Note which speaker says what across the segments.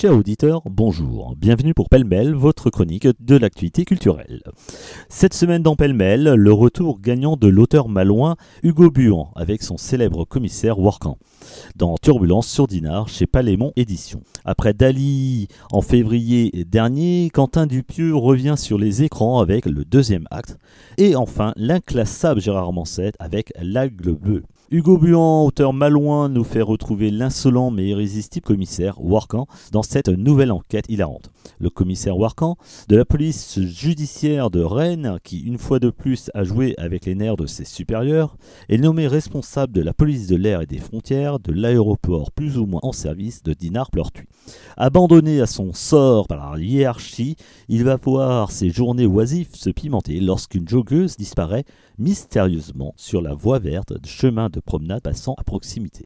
Speaker 1: Chers auditeurs, bonjour, bienvenue pour Pêle-mêle, votre chronique de l'actualité culturelle. Cette semaine dans Pêle-mêle, le retour gagnant de l'auteur malouin Hugo Buan avec son célèbre commissaire Warcan dans Turbulence sur Dinard chez Palémon Éditions. Après Dali en février dernier, Quentin Dupieux revient sur les écrans avec le deuxième acte et enfin l'inclassable Gérard Manset avec L'Aigle Bleu. Hugo Buan, auteur malouin, nous fait retrouver l'insolent mais irrésistible commissaire Warcan dans cette nouvelle enquête hilarante. Le commissaire Warcan de la police judiciaire de Rennes, qui une fois de plus a joué avec les nerfs de ses supérieurs, est nommé responsable de la police de l'air et des frontières de l'aéroport plus ou moins en service de Dinard-Pleurtuis. Abandonné à son sort par la hiérarchie, il va voir ses journées oisives se pimenter lorsqu'une joggeuse disparaît mystérieusement sur la voie verte de chemin de promenade passant à proximité.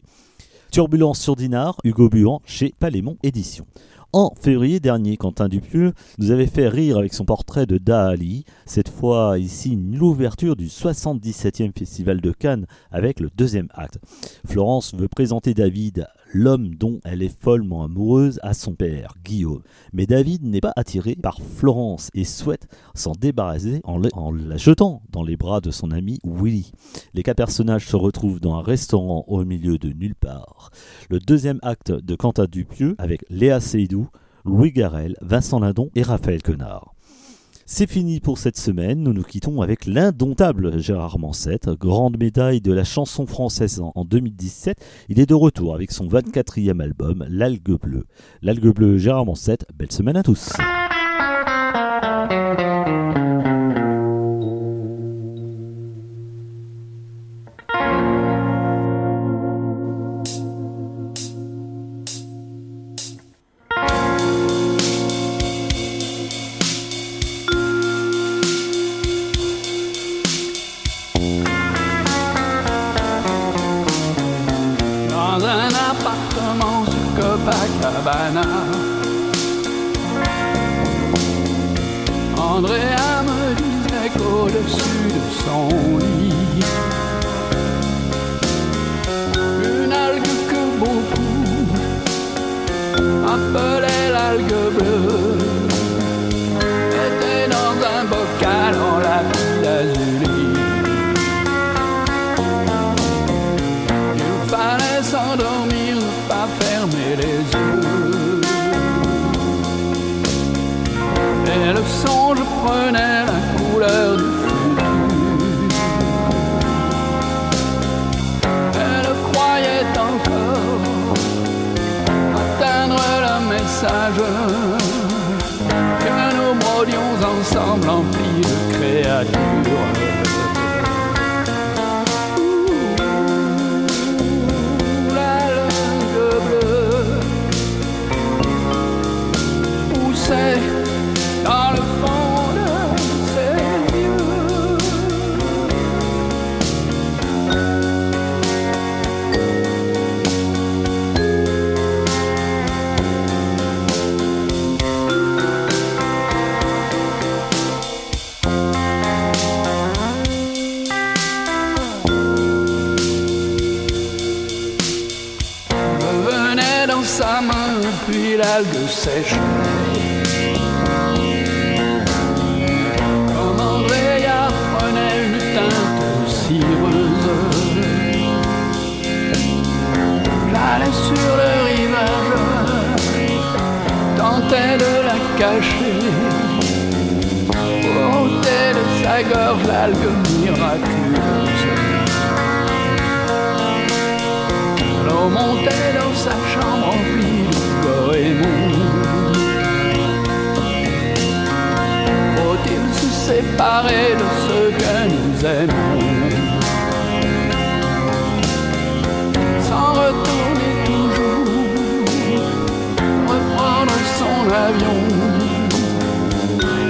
Speaker 1: Turbulence sur Dinard, Hugo Buan chez Palémon Éditions. En février dernier, Quentin Dupieux nous avait fait rire avec son portrait de Dali. Cette fois, il signe l'ouverture du 77e Festival de Cannes avec le deuxième acte. Florence veut présenter David, l'homme dont elle est follement amoureuse, à son père, Guillaume. Mais David n'est pas attiré par Florence et souhaite s'en débarrasser en la jetant dans les bras de son ami Willy. Les quatre personnages se retrouvent dans un restaurant au milieu de nulle part. Le deuxième acte de Quentin Dupieux avec Léa Seydoux, Louis Garrel, Vincent Lindon et Raphaël Quenard. C'est fini pour cette semaine, nous nous quittons avec l'indomptable Gérard Manset, grande médaille de la chanson française en 2017. Il est de retour avec son 24e album, L'Algue Bleue. L'Algue Bleue, Gérard Manset, belle semaine à tous.
Speaker 2: Dans un appartement sur Copacabana, Andrea me disait qu'au-dessus de son lit, une algue que beaucoup appelaient l'algue bleue était dans un bocal en lapis lazuli. Il fallait s'endormir, ne pas fermer les yeux. Et le songe prenait la couleur du futur. Elle croyait encore atteindre le message que nous brodions ensemble emplis de créatures. Dans le fond de ses yeux, revenait dans sa main, puis l'algue sèche. J'allais sur le rivage, tentais de la cacher, pour ôter de sa gorge l'algue miraculeuse. L'eau montait dans sa chambre remplie de goémons. Faut-il se séparer de ceux que nous aimons, sans retourner toujours, reprendre son avion,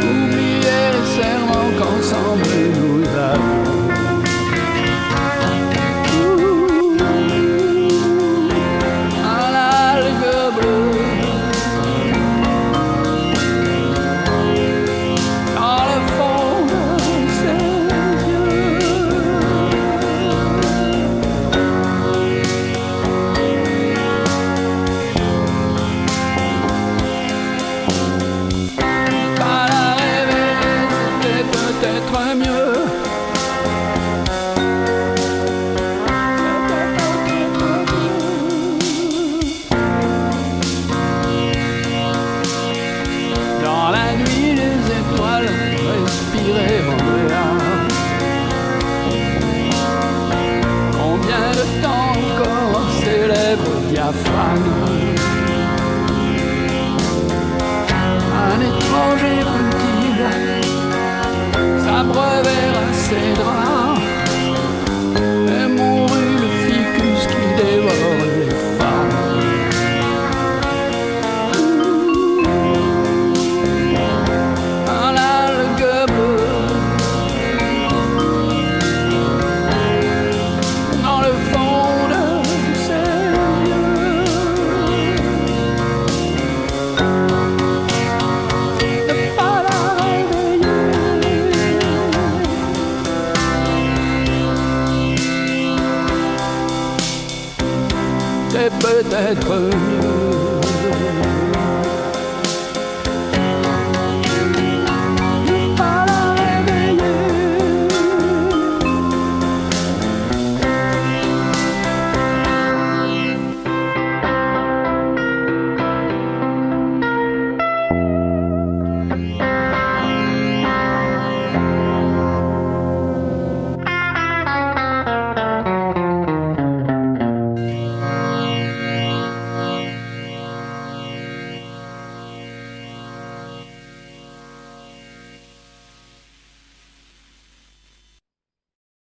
Speaker 2: oublier les serments qu'ensemble nous avions. Un algue bleue dans le fond de ses yeux. être mieux.